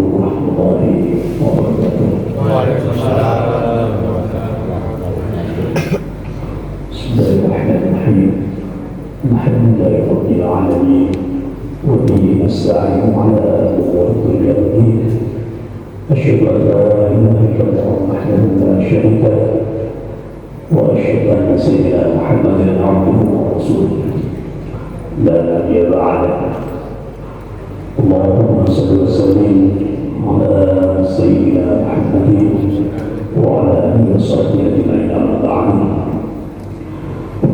warahmatullahi wabarakatuh. Waalaikumsalam. Bismillahirrahmanirrahim. Alhamdulillahi rabbil alamin. Wa bihi nasta'inu ala umuri dunya wad din. Asyhadu an la ilaha illallah wahdahu la syarika lahu wa asyhadu anna sayyidina Muhammadan abduhu wa rasuluh. La nabiyya ba'dahu. Allahumma salli wa sallim ala sayyidina Muhammadin wa ala alihi wa sahbihi ajma'in, amma ba'du.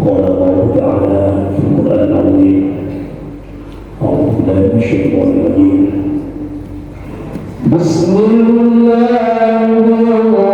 قال الله تعالى في القرآن العظيم: أعوذ بالله من الشيطان الرجيم. بسم الله الرحمن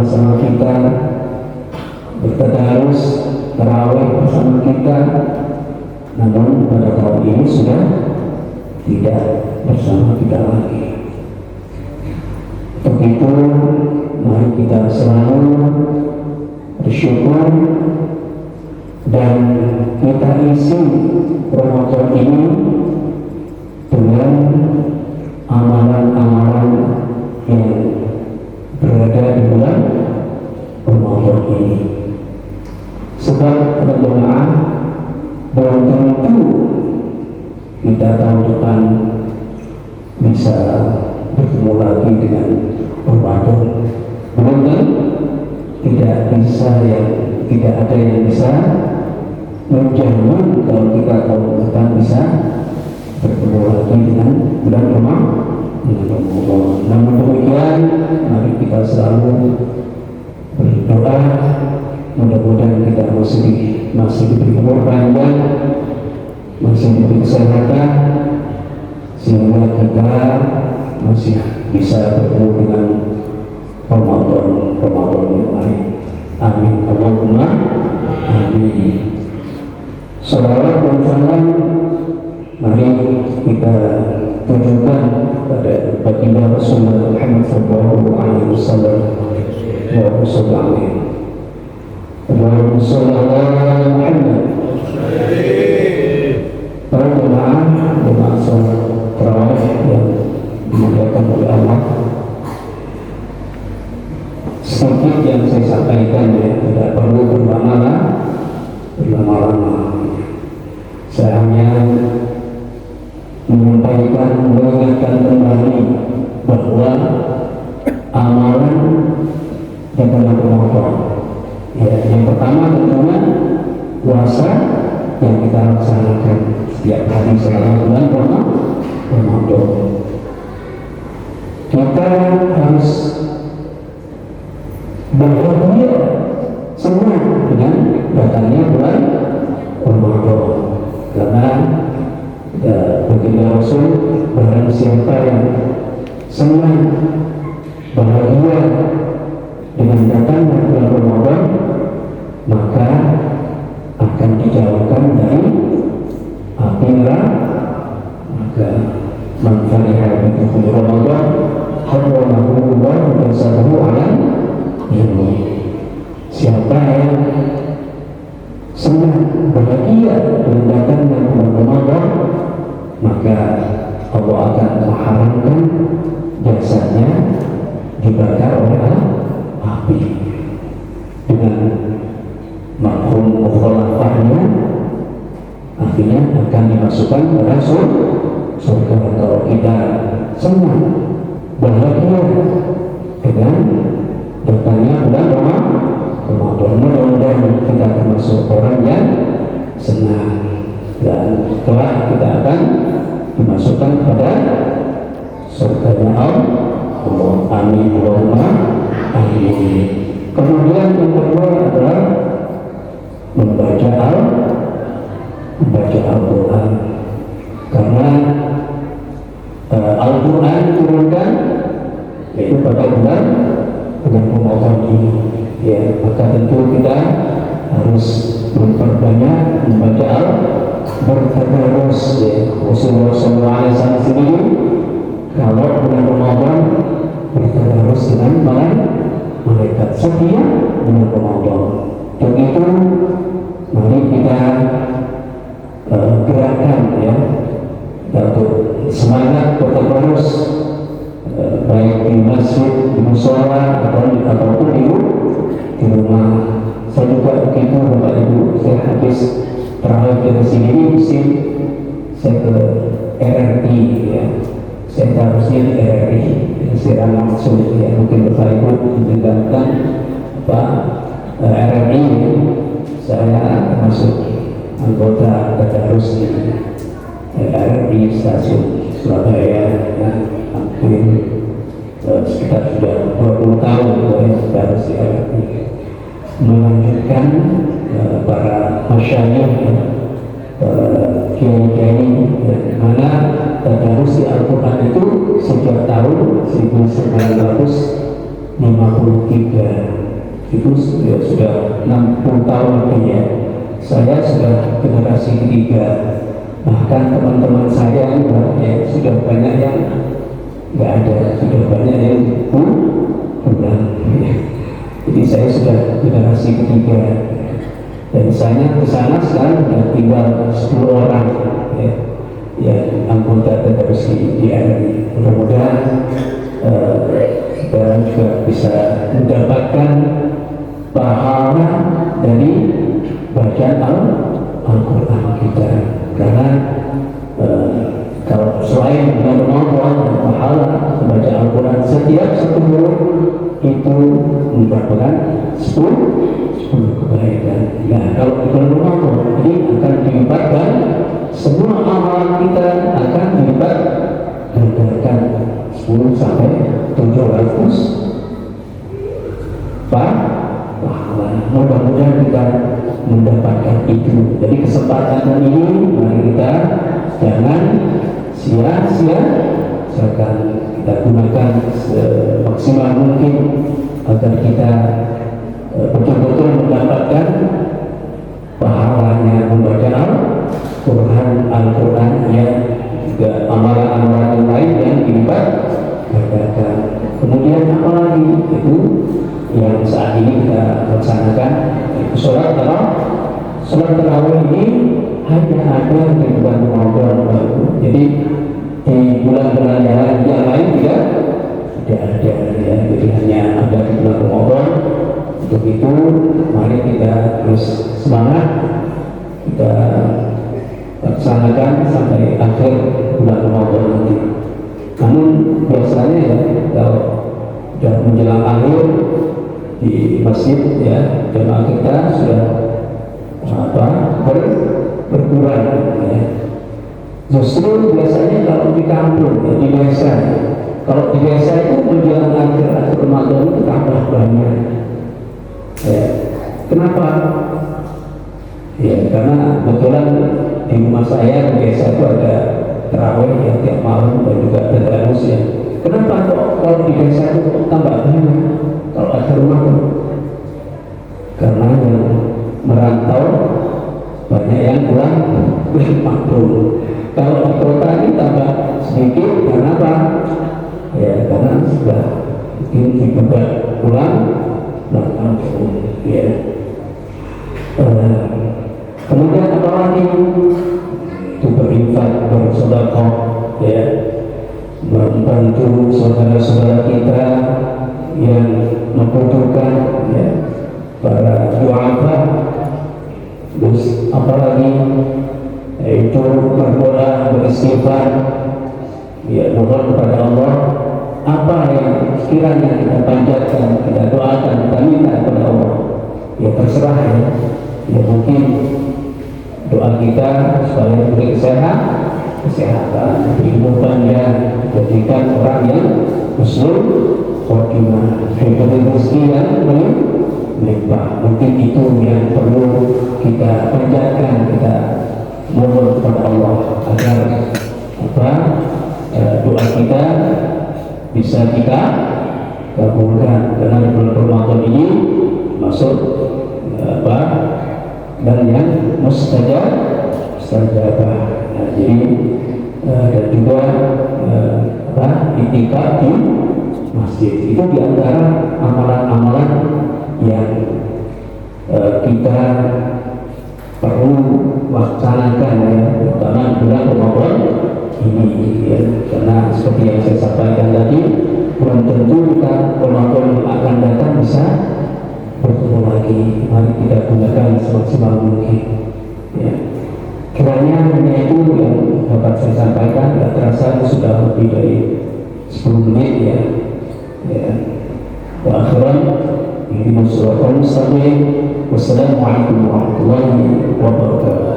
bersama kita, bertadarus, tarawih bersama kita. Namun pada tahun ini sudah tidak bersama kita lagi. Untuk itu mari kita selalu bersyukur dan kita isi Ramadan ini dengan amalan-amalan yang berada di bulan Ramadan ini. Sebab pada jemaah belum tentu kita tahun depan bisa bertemu lagi dengan Ramadan. Belum tidak ada yang bisa menjamin kalau kita tahun depan bisa bertemu lagi dengan bulan Ramadan. Namun demikian, mari kita selalu berdoa, mudah-mudahan kita masih diberi umur panjang, masih diberi kesehatan, sehingga kita masih bisa bertemu dengan Ramadan yang lain. Amin. Allahumma amin. Salawat dan salam mari kita tunjukkan pada baginda Rasulullah Muhammad sallallahu alaihi wasallam. Allahumma shalli alaihi. Allahumma shalli ala Muhammad. Para jemaah salat tarawih yang dimuliakan oleh Allah, sedikit yang saya sampaikan ya, tidak perlu berlama-lama. Saya hanya mengingatkan kembali bahwa amalan di bulan Ramadan, ya, yang pertama tentunya puasa yang kita laksanakan setiap hari selama bulan Ramadan. Kita harus bahagia senang dengan datangnya bulan Ramadan, karena baginda Rasul, barang siapa yang senang bahagia dengan datangnya bulan Ramadan, maka akan dijauhkan dari api neraka. Maka man fariha bi Ramadan harramahu Allah jasadahu ala ini. Siapa yang senang bahagia dengan datangnya bulan Ramadan, maka Allah akan mengharamkan jasadnya dibakar oleh api dengan mafhum mukhalafahnya, artinya akan dimasukkan ke dalam surga. Kalau kita senang bahagia dengan datangnya bulan Ramadan, mudah-mudahan kita termasuk orang yang senang, dan setelah kita akan dimasukkan kepada surganya Allah. Amin Allahumma amin. Kemudian yang kedua adalah membaca Al-Quran, karena Al-Quran diturunkan yaitu pada bulan Ramadan ini, ya, maka tentu kita harus memperbanyak membaca bertadarus, ya. Rasulullah SAW sendiri kalau bulan Ramadan bertadarus dengan malaikat setiap bulan Ramadan. Dan itu mari kita gerakan, ya, untuk semangat bertadarus, baik di masjid, di mushola, ataupun di rumah. Saya juga begitu, Bapak Ibu. Saya habis terawih dari sini, musim saya ke RRI, ya. Saya harusnya di RRI, secara langsung, ya. Mungkin Bapak Ibu mendengarkan RRI, saya masuk anggota tadarus di RRI stasiun Surabaya, ya. Hampir sekitar sudah 20 tahun saya tadarus di RRI, melanjutkan para masyayikh, kiai-kiai, mana tadarus di Al-Quran itu sejak tahun 1953, itu sudah 60 tahun lebih, ya. Saya sudah generasi ketiga, bahkan teman-teman saya ya, sudah banyak yang nggak ada, sudah banyak yang pulang, ya. Jadi saya sudah generasi ketiga, dan saya ke sana sekarang sudah tinggal 10 orang, ya, yang anggota tadarus di RRI. Mudah-mudahan kita juga bisa mendapatkan pahala dari bacaan Al-Quran kita, karena kalau selain bulan Ramadan pahala membaca Al-Quran setiap satu huruf itu mendapatkan 10 kebaikan. Nah, kalau di bulan Ramadan ini akan dilibatkan semua amalan kita, akan dilibat gandakan 10 sampai 700 pahala. Mudah-mudahan kita mendapatkan itu. Jadi kesempatan ini mari kita jangan sia-siakan, kita gunakan semaksimal mungkin agar kita betul-betul mendapatkan pahalanya membaca Al-Quran, ya, juga amalan-amalan yang lain yang dilibatkan. Kemudian apa lagi itu yang saat ini kita laksanakan, itu sholat tarawih ini hanya ada di bulan Ramadan. Jadi di bulan-bulan yang lain tidak ada, ya. Jadi hanya ada di bulan Ramadan. Untuk itu mari kita terus semangat, kita laksanakan sampai akhir bulan biasanya ya kalau sudah menjelang akhir di masjid ya jemaah kita sudah berkurang ya. Justru biasanya kalau di kampung ya, di desa ya. Kalau di desa itu menjelang akhir Ramadan itu tambah banyak ya. Kenapa? Ya karena kebetulan di rumah saya di desa itu ada terawih ya tiap malam dan juga tadarus ya. Kenapa kok kalau di desa itu tambah banyak kalau ada Ramadan? Karena yang merantau banyak yang kurang mampu. Kalau di kota ini tambah sedikit, karena apa? Ya karena sudah mungkin dibuka pulang nggak mampu. Ya. Kemudian apa lagi? Itu berinfak, bersedekah, ya, membantu saudara-saudara kita yang membutuhkan, ya, para duafa. Terus apalagi yaitu berdoa, beristighfar, ya, mohon kepada Allah apa yang sekiranya kita panjatkan, kita doakan, kita minta kepada Allah, ya terserah ya, ya mungkin doa kita supaya diberi kesehatan, ilmu panjang, jadikan orang yang husnul khotimah, diberi rezeki yang melimpah. Mungkin itu yang perlu kita panjatkan, kita mohon kepada Allah agar doa kita bisa kita kabulkan, karena bulan Ramadan ini masuk dan yang mustajabah. Nah, jadi dan juga iktikaf di masjid itu diantara amalan-amalan yang kita perlu laksanakan ya, terutama bulan Ramadan ini ya. Karena seperti yang saya sampaikan tadi, belum tentu kita Ramadan akan datang bisa bertemu lagi. Mari kita gunakan semaksimal mungkin ya. Kiranya hanya itu yang dapat saya sampaikan. Tidak terasa sudah lebih dari 10 menit ya. Wa akhiran ini Wassalamualaikum warahmatullahi wabarakatuh.